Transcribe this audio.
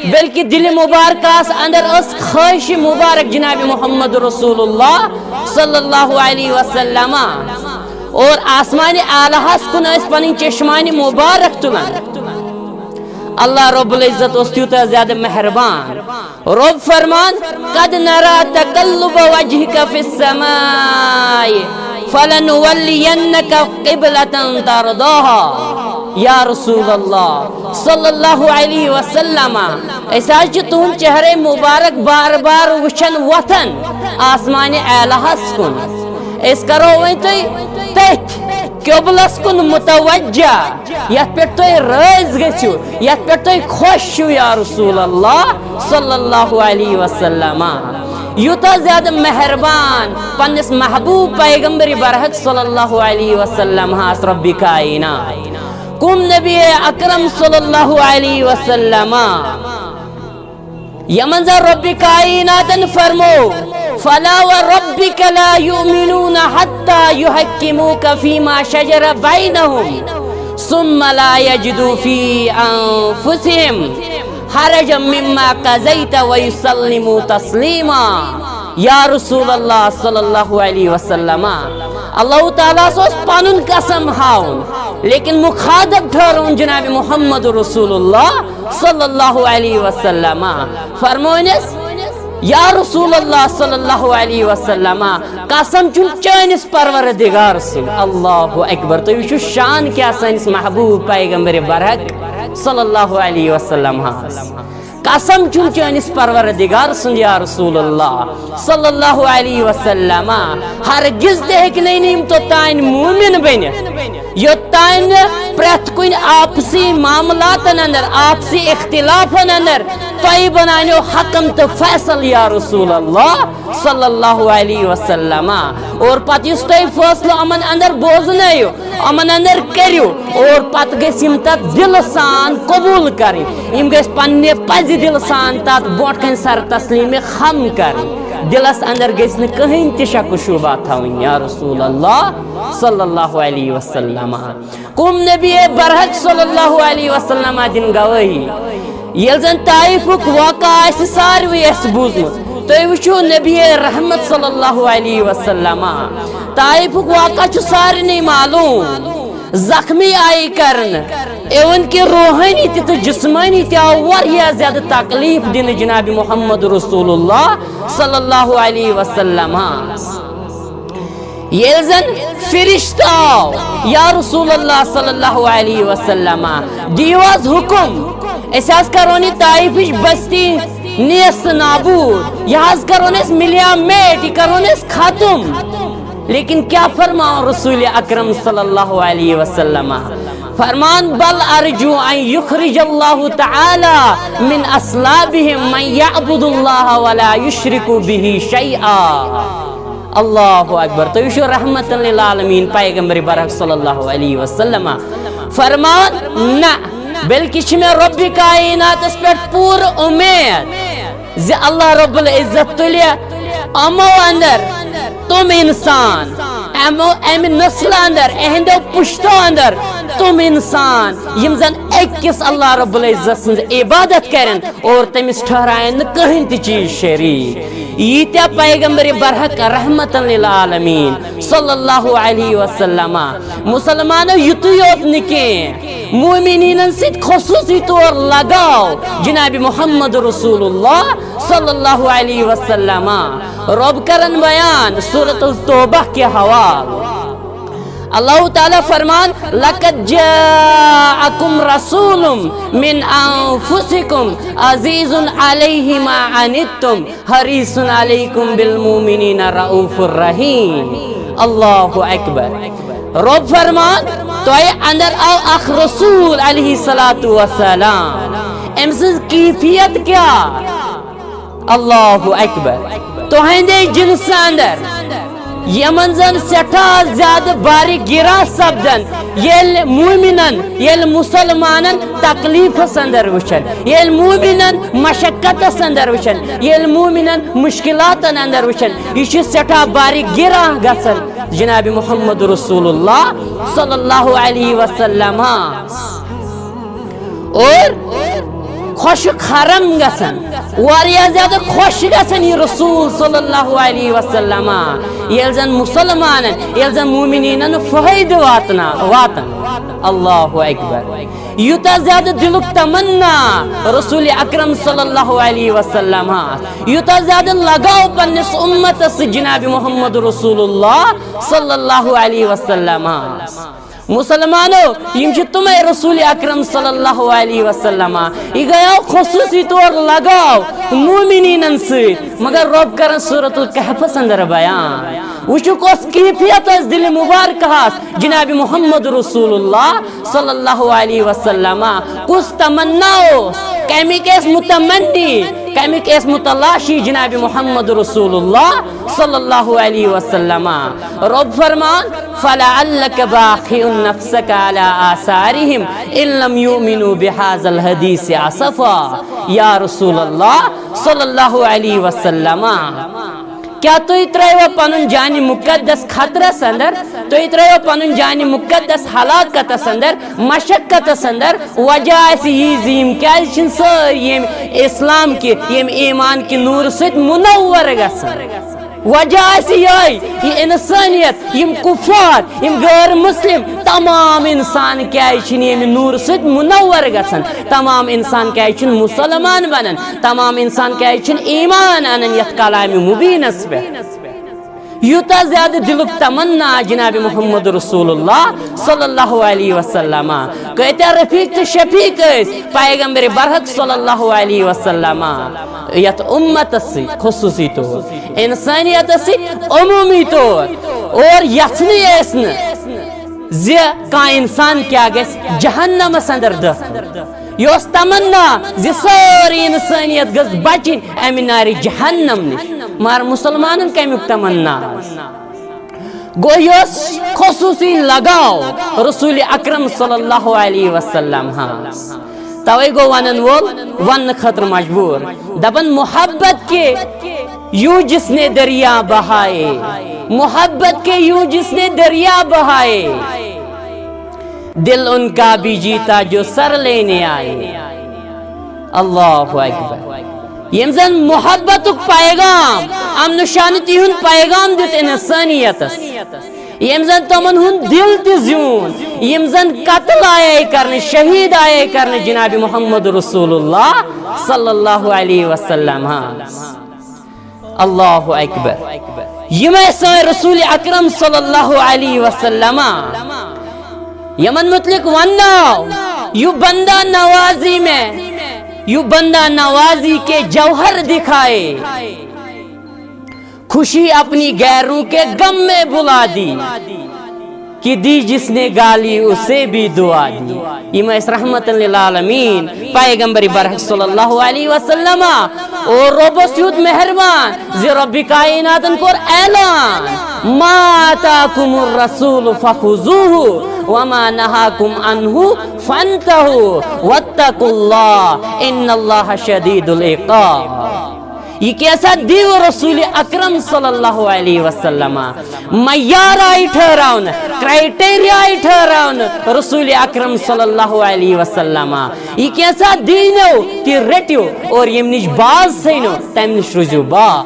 بلکہ دل مبارکاس اندر اس خواہش مبارک جناب محمد رسول اللہ صلی اللہ علیہ وسلم اور آسمان اعلیٰ کن اس پن چشمان مبارک تلان. اللہ رب العزت اس تیوتا زیادہ مہربان. رب فرمان قد نرا تقلب وجهك في السماء فلنولینک قبلة ترضاها. یا رسول اللہ صلی اللہ علیہ وسلم ایسا تہن چہرے مبارک بار بار وچھن وطن آسمان اعلیٰ کن. اس کرو تت قبلس کن متوجہ یت پہ تھی رز گھو یت پہ تھی خوش چھو یا رسول اللہ صلی اللہ علیہ وسلم. یوتا زیادہ مہربان پنس محبوب پیغمبر برحق صلی اللہ علیہ وسلم ہاس رب کائنات کم نبی اکرم صلی اللہ علیہ وسلم یمنزا رب کائنات فرمو فلا وربك لا يؤمنون حتى يحكموك فيما شجر بينهم ثم لا يجدوا في أنفسهم حرجا مما قضيت ويسلموا تسليما. یا رسول اللہ صلی اللہ علیہ وسلم اللہ تعالیٰ سوس پانن قسم ہاؤن لیکن مخاطب ٹھہرون جناب محمد رسول اللہ صلی اللہ علیہ وسلم. فرمونس یا رسول اللہ صلی اللہ علیہ وسلم قسم چون چانس پروردگار سن. اللہ اکبر. تو یہ شان کیا سانس محبوب پیغمبر برحق صلی اللہ علیہ وسلم قسم چون چانس پروردگار سن یا رسول اللہ صلی اللہ علیہ وسلم ہرگز دہک نہیں تو تائن مومن بنت یوتائن پرت کن آپسی معاملات اندر آپسی اختلاف اندر تھی بنانو حکم تو فیصل یا رسول اللہ صلی اللہ علیہ وسلم. اور پت اس تھی فیصلہ امن اندر بوزنو امن اندر کرو اور پت گھم تک دل سان قبول کریں یم گھ پنہ پزِ دل سان تات بوٹ کن سر تسلیم خم کریں دلس اندر گھس نہ کہیں تہ شک و شبہ تھاؤن یا رسول اللہ صلی اللہ علیہ وسلم. کم نبی برحق صلی اللہ علیہ وسلم دن گواہی یل زن طائفک واقع ساروی بوزمت. تھی وچھو نبی رحمت صلی اللہ علیہ وسلم طائفک واقع سارے معلوم زخمی آئی کرن ایون کی روحانی تو جسمانی آو واریاہ زیادہ تکلیف دن جناب محمد رسول اللہ صلی اللہ علیہ وسلم. یل زن فرشتہ آو یا رسول اللہ صلی اللہ علیہ وسلم دیواز حکم اس کرونی طائفش بستی نیست نابود یہ کرونیس ملیا میٹ یہ کرونیس ختم. لیکن کیا فرماؤ رسول اکرم صلی اللہ علیہ وسلم فرمان بل ارجو ان یخرج اللہ تعالی من اصلابهم من یعبد اللہ ولا یشرک به شیئا. اللہ اکبر. تو یہ رحمت للعالمین پیغمبر برحق صلی اللہ علیہ وسلم فرمان نہ بلکہ میں رب کائنات اس پر پور امید زی اللہ رب العزت تلیہ امو اندر تم انسان ام نسل اندر اہندو پشتو اندر تم انسان یم زن اکس اللہ رب العزت سن عبادت کرن اور تمس ٹھہرائن کہیں تی چیز شریک. یہ پیغمبر برحق رحمت للعالمین صلی اللہ علیہ وسلم مسلمانوں یتو یوت نکیں مومنین سید خصوصی طور لگاؤ جناب محمد رسول اللہ صلی اللہ علیہ وسلم. رب کرن بیان سورۃ التوبہ کے حوالے اللہ تعالیٰ فرمان لَقَدْ جَاءَكُمْ رَسُولٌ مِّنْ أَنفُسِكُمْ عَزِيزٌ عَلَيْهِ مَا عَنِتُّمْ حَرِيصٌ عَلَيْكُمْ بِالْمُؤْمِنِينَ رَءُوفٌ رَحِيمٌ. اللہ اکبر. رب فرمان تو اندر آو اخ رسول علیہ السلام امسز کیفیت کیا. اللہ اکبر. تو ہندے جنس اندر یمن زن سٹھا زیادہ باری گرا سبدن یل مومنن یل مسلمانن تکلیف سندر وچن یل مومنن مشقت سندر وچن یل مومنن مشکلات اندر وچن یہ سٹھا باری گرا گسن جناب محمد رسول اللہ صلی اللہ علیہ وسلم. اور خوش خرم گسن واریاہ زیادہ خوش گسن یہ رسول صلی اللہ علیہ وسلم یل زن مسلمانن یل زن مومنینن فائدہ واتن اللہ اکبر یوتا زیادہ دلک تمنا رسول اکرم صلی اللہ علیہ وسلم یوتا زیادہ لگاؤ پنس امت سے جناب محمد رسول اللہ صلی اللہ علیہ وسلم مسلمانو یم چھ تمہیں رسول اکرم صلی اللہ علیہ وسلم یہ گیا خصوصی طور لگاؤ مومنین سیت مگر رب کرن سورۃ الکہف اندر بیان وچو کس کیفیت اس دل مبارک ہاس جناب محمد رسول اللہ صلی اللہ علیہ وسلم کس تمناؤ کمی کیس متمنی کمی کیس متلاشی جناب محمد رسول اللہ صلی اللہ علیہ وسلم رب فرمان فَلَعَلَّكَ بَاخِعٌ نَفْسَكَ عَلَىٰ آثَارِهِمْ إِن لَّمْ يُؤْمِنُوا بِهَٰذَا الْحَدِيثِ آسَفًا یا رسول اللہ صلی اللہ علیہ وسلم کیا تو اترائیو پانن جانی مقدس خطرہ سندر تو اترائیو پانن جانی مقدس حلاکت سندر مشکت سندر وجہ ایسی یہ زیم کیا چن سر یہ اسلام کی یہ ایمان کی نور سیت منور گسن وجہ ایسی یہ انسانیت یہ کفار یہ غیر مسلم تمام انسان کیا چن یہ نور سیت منور گسن تمام انسان کیا چن مسلمان بنن تمام انسان کیا چن ایمان انن یت کلام مبین اس پہ یوتا زیادہ دلک تمنا جناب محمد رسول اللہ صلی اللہ علیہ وسلم کہتے رفیق تو شفیق پیغمبر برحق صلی اللہ علیہ وسلم یت امت سے خصوصی طور انسانیت سے عمومی طور اور یسنی ایسن زی کا انسان کیا گیس جہنم سندر دخل یوس تمنا زی ساری انسانیت گز بچن امی ناری جہنم نش مار مسلمانن کمیک تمنا گو یوس خصوصی لگاؤ رسول اکرم صلی اللہ علیہ وسلم توئی گو ونن ون خطر مجبور دبن محبت کے یوں جس نے دریا بہائے محبت کے یوں جس نے دریا بہائے دل ان کا بھی جیتا جو سر لینے آئے اللہ اکبر یم زن محبت پیغام امن شانتی ہن پیغام دیت انسانیت یم زن تمن ہن دل تزیون یم زن قتل آئے کرنے شہید آئے کرنے جناب محمد رسول اللہ صلی اللہ علیہ وسلم اللہ اکبر یم ایسا رسول اکرم صلی اللہ علیہ وسلم یمن مطلق وناو یو بندہ نوازی میں یو بندہ نوازی کے جوہر دکھائے خوشی اپنی غیروں کے غم میں بلا دی کہ دی جس نے گالی اسے بھی دعا دی یہ اس رحمت للعالمین پیغمبر برحق صلی اللہ علیہ وسلم اور رب سیود مہربان زی رب کائنات کو اعلان ما آتاکم الرسول فخذوه وما نهاكم عنه فانتهوا واتقوا الله ان الله شدید العقاب یہ کیسا دیو رسول اکرم صلی اللہ علیہ وسلم معیار آئی ٹھہراؤن کرائیٹیریا آئی ٹھہراؤن رسول اکرم صلی اللہ علیہ وسلم یہ کیسا دینو تی رٹیو اور یہ نش باز سینو تم نش رجو باز